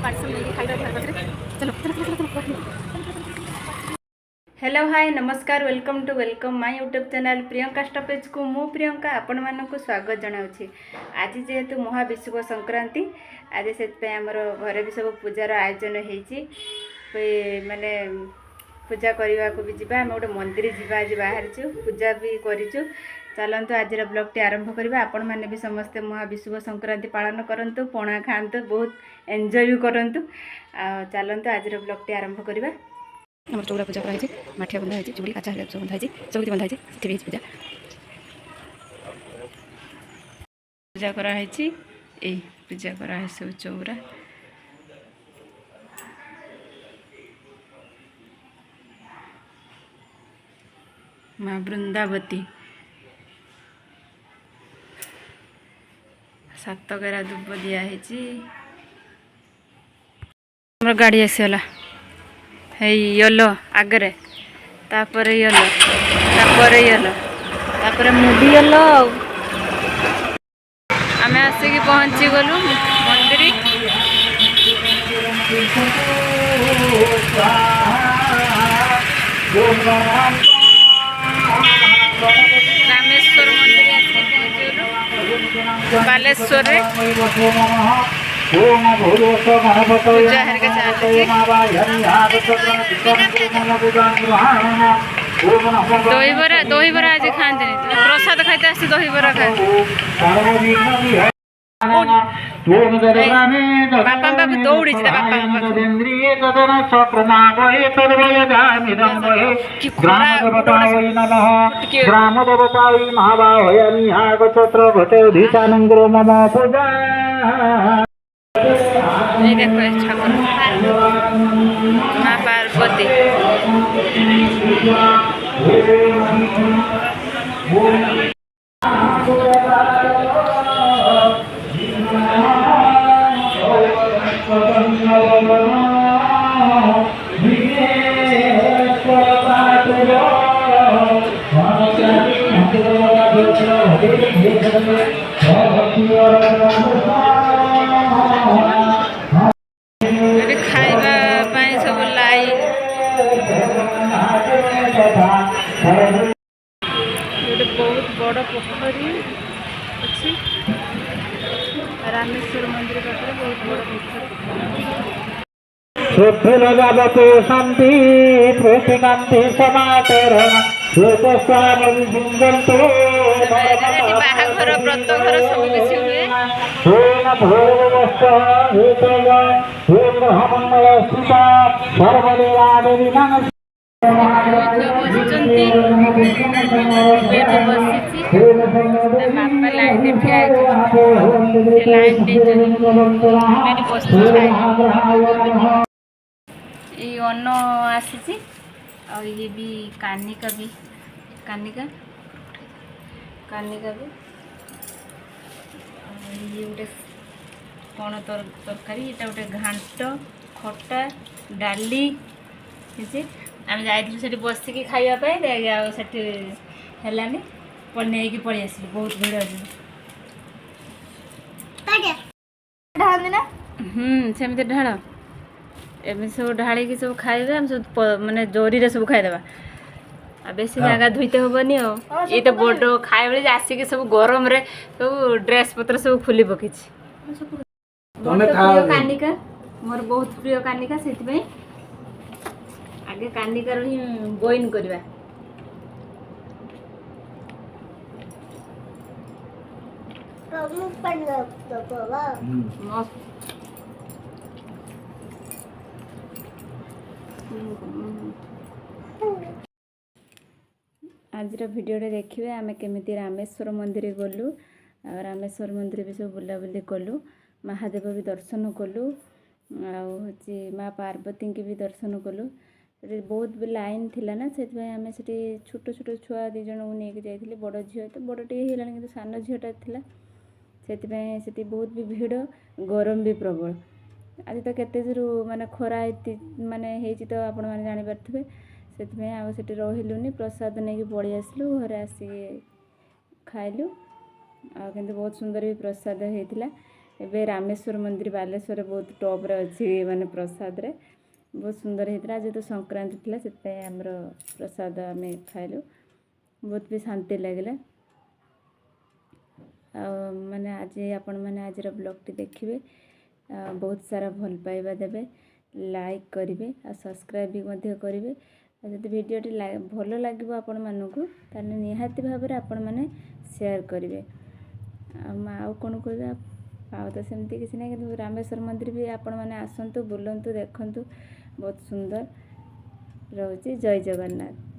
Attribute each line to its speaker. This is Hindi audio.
Speaker 1: पार्सल लेके खाइबा घर पाखे चलो चलो चलो चलो। हेलो हाय नमस्कार welcome to welcome my YouTube channel Priyanka stoppage को मु प्रियंका आपण मानक स्वागत जनाऊँगी। आज जेहेतु महाविषुव संक्रांति आज से आमर घरे भी सब पूजार आयोजन होती माने पूजा करने को भी जीवा आम गोटे मंदिर जीवा आज बाहर पूजा भी करूँ। चलतु आज ब्लॉग आरंभ करवा। आपण मैंने भी समस्ते महाविषुव संक्रांति पालन करंतु पणा खातु बहुत एंजॉय भी करंतु। चलतु आज ब्लॉग आरंभ करवा। आम चौरा पूजा कराई माठिया बंधा है चूड़ी काचा सब बंधा है चौकी बंधा है पूजा पूजा कराई पूजा कराई सब चौरा माँ वृंदावती सातगरा दुब दिखाई गाड़ी आसीगला है येलो आगरे तापर येलो तापर मुभी येलो आमे आसिक पहुँची गलु मंदिर रामेश्वर मंदिर आसिक पहुँचलु बालेश्वर पूजा हरके दहीबरा आज खाते प्रसाद खाते आस दहीबरा खाए बापा पाक दौड़ी देखो ठाकुर माँ पार्वती खाइबा सब लाई बहुत बड़ पोखरी अच्छी रामेश्वर मंदिर पाखे बहुत बड़ पोखरी
Speaker 2: शांति प्रतिकांति समाचरण
Speaker 1: बाहाघर व्रत घर सब किसी हुए बापा लाइन ये अन्न आसी ये भी कानिका भी कानिका भी ये गोटे कौन तरकारी यहाँ गोटे घांट खटा डाली आम जा बसिकी खावाई आनी नहीं पलि आस बहुत भिड़ सेमती ढाल एम सब ढाड़ी सब खाइबा सब माने जोरी सब खाईदेवा आ बेसी जगह धुईते हेनी ये तो बड़ खाए बेले आसिक सब गरम रे सब ड्रेस पत्र सब खोली पकई कानिका मोर बहुत प्रिय कानिका से आगे कानिकार ही बोइन करवा आज भिडियो देखिए आम केमी रामेश्वर मंदिर गलु रामेश्वर मंदिर भी सब बुलाबुली कलु महादेव भी दर्शन कलु आची माँ पार्वती की भी दर्शन कलु बहुत भी लाइन थिला ना से आम से छोट छोट छुआ दी जन को लेकिन जाइए बड़ झील तो बड़ टे कि सान झीटा था से बहुत भी भिड़ गरम भी प्रबल आज तो केते माने खरा माने तो आपण मैंने जापारे से आगे रही प्रसाद नहीं पलि आसलु घरे आसिक खाइलु आ बहुत सुंदर भी प्रसाद होता ଏବେ ରାମେଶ୍ୱର ମନ୍ଦିର ବାଲେଶ୍ୱରରେ ବହୁତ ଟପ୍ରେ ଅଛି ମାନେ ପ୍ରସାଦରେ ବହୁତ ସୁନ୍ଦର ହେଇଥିଲା। ଯେହେତୁ ସଂକ୍ରାନ୍ତି ଥିଲା ସେଥିପାଇଁ ଆମର ପ୍ରସାଦ ଆମେ ଖାଇଲୁ, ବହୁତ ବି ଶାନ୍ତି ଲାଗିଲା। ଆଉ ମାନେ ଆଜି ଆପଣମାନେ ଆଜିର ବ୍ଲଗ୍ଟି ଦେଖିବେ, ବହୁତ ସାରା ଭଲ ପାଇବା ଦେବେ, ଲାଇକ୍ କରିବେ ଆଉ ସବସ୍କ୍ରାଇବ୍ ବି ମଧ୍ୟ କରିବେ। ଆଉ ଯଦି ଭିଡ଼ିଓଟି ଭଲ ଲାଗିବ ଆପଣମାନଙ୍କୁ ତାହେଲେ ନିହାତି ଭାବରେ ଆପଣମାନେ ସେୟାର କରିବେ। ଆଉ କ'ଣ କହିବେ, ଆଉ ତ ସେମିତି କିଛି ନାହିଁ, କିନ୍ତୁ ରାମେଶ୍ୱର ମନ୍ଦିର ବି ଆପଣମାନେ ଆସନ୍ତୁ, ବୁଲନ୍ତୁ, ଦେଖନ୍ତୁ, ବହୁତ ସୁନ୍ଦର ରହୁଛି। ଜୟ ଜଗନ୍ନାଥ।